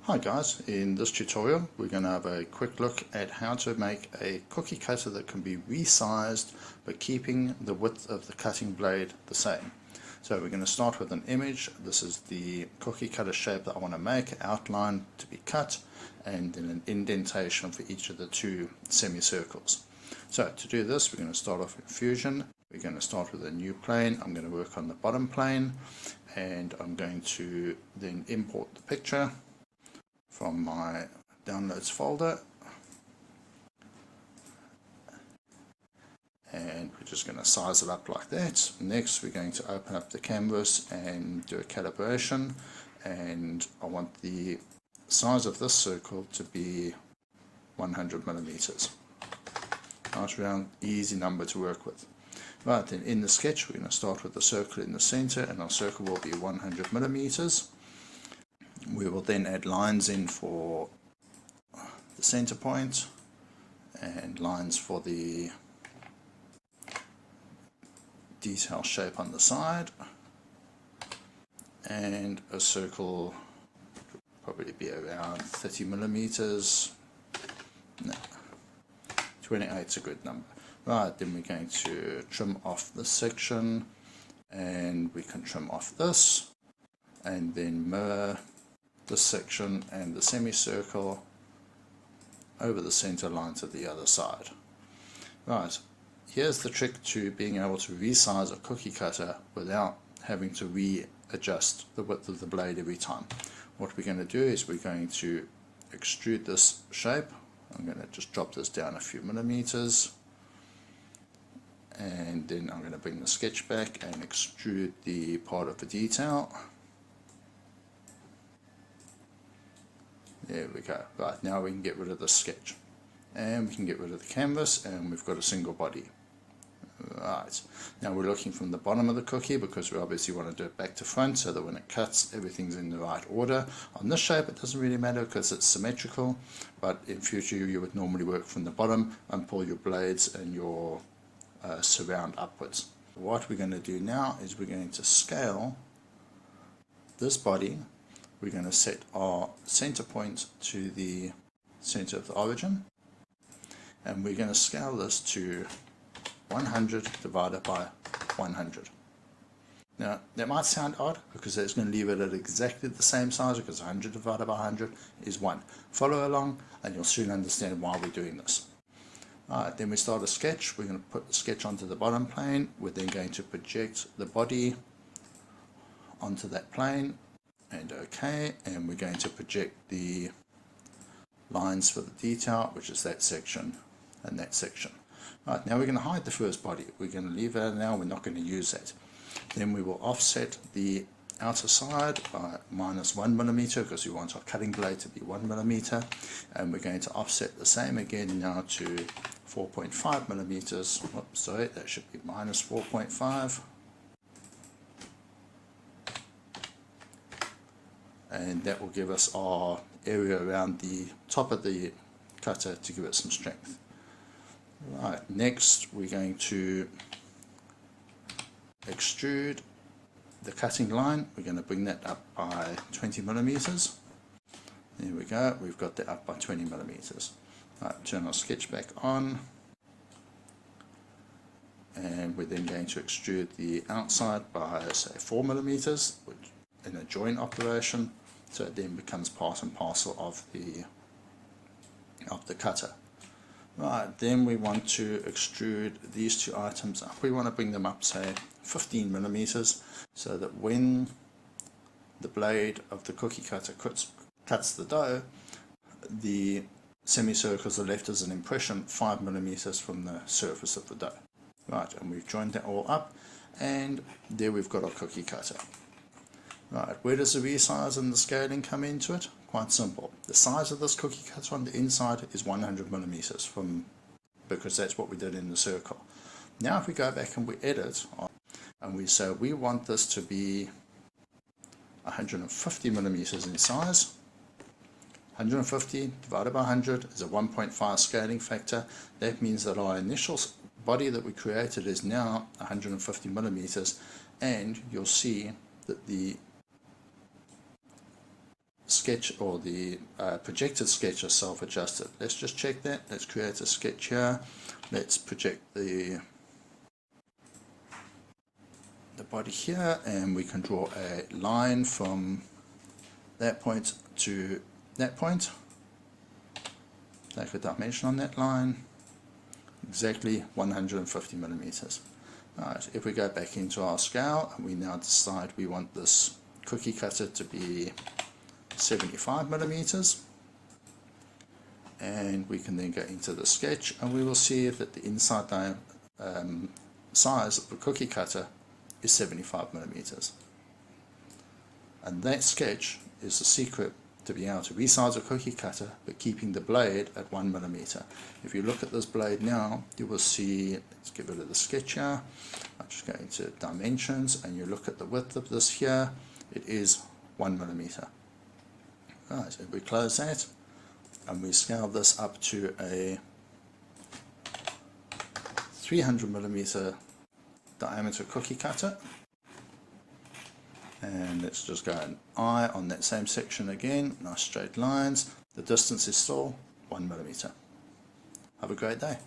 Hi guys, in this tutorial we're going to have a quick look at how to make a cookie cutter that can be resized but keeping the width of the cutting blade the same. So we're going to start with an image. This is the cookie cutter shape that I want to make, outline to be cut, and then an indentation for each of the two semicircles. So to do this we're going to start off in Fusion. We're going to start with a new plane. I'm going to work on the bottom plane and I'm going to then import the picture from my downloads folder, and we're just going to size it up like that. Next we're going to open up the canvas and do a calibration, and I want the size of this circle to be 100 millimeters. Nice round easy number to work with. Right, then in the sketch we're going to start with the circle in the center, and our circle will be 100 millimeters. We will then add lines in for the center point and lines for the detail shape on the side, and a circle probably be around 30 millimeters. No, 28 is a good number. Right, then we're going to trim off this section, and we can trim off this and then mirror this section and the semicircle over the center line to the other side. Right, here's the trick to being able to resize a cookie cutter without having to readjust the width of the blade every time. What we're going to do is we're going to extrude this shape. I'm going to just drop this down a few millimeters, and then I'm going to bring the sketch back and extrude the part of the detail. There we go. Right, now we can get rid of the sketch and we can get rid of the canvas, and we've got a single body. Right, now we're looking from the bottom of the cookie because we obviously want to do it back to front so that when it cuts everything's in the right order. On this shape it doesn't really matter because it's symmetrical, but in future you would normally work from the bottom and pull your blades and your surround upwards. What we're going to do now is we're going to scale this body. We're going to set our center point to the center of the origin, and we're going to scale this to 100 divided by 100. Now that might sound odd because it's going to leave it at exactly the same size, because 100 divided by 100 is 1. Follow along and you'll soon understand why we're doing this. Alright, then we start a sketch. We're going to put the sketch onto the bottom plane. We're then going to project the body onto that plane, and OK, and we're going to project the lines for the detail, which is that section and that section. Right, now we're going to hide the first body. We're going to leave that now, we're not going to use that. Then we will offset the outer side by -1 millimeter because we want our cutting blade to be 1 millimeter, and we're going to offset the same again now to 4.5 millimeters. Oops, sorry, that should be -4.5. And that will give us our area around the top of the cutter to give it some strength. Right, next we're going to extrude the cutting line. We're going to bring that up by 20 millimeters. There we go, we've got that up by 20 millimeters. Right, turn our sketch back on, and we're then going to extrude the outside by say 4 millimeters in a join operation, so it then becomes part and parcel of the cutter. Right, then we want to extrude these two items up. We want to bring them up say 15 millimeters, so that when the blade of the cookie cutter cuts the dough, the semicircles are left as an impression 5 millimeters from the surface of the dough. Right, and we've joined that all up, and there we've got our cookie cutter. Right, where does the resize and the scaling come into it? Quite simple. The size of this cookie cutter on the inside is 100 millimeters because that's what we did in the circle. Now if we go back and we edit and we say we want this to be 150 millimeters in size, 150 divided by 100 is a 1.5 scaling factor. That means that our initial body that we created is now 150 millimeters, and you'll see that the sketch or the projected sketch is self-adjusted. Let's just check that. Let's create a sketch here. Let's project the body here, and we can draw a line from that point to that point. Take a dimension on that line, exactly 150 millimeters. Alright, if we go back into our scale and we now decide we want this cookie cutter to be 75 millimeters, and we can then go into the sketch and we will see that the inside size of the cookie cutter is 75 millimeters. And that sketch is the secret to be able to resize a cookie cutter but keeping the blade at 1 millimeter. If you look at this blade now, you will see, let's get rid of the sketch here, I'll just go into dimensions and you look at the width of this here, it is 1 millimeter. Right, so if we close that and we scale this up to a 300 millimeter diameter cookie cutter, and let's just go an eye on that same section again, nice straight lines, the distance is still 1 millimeter. Have a great day.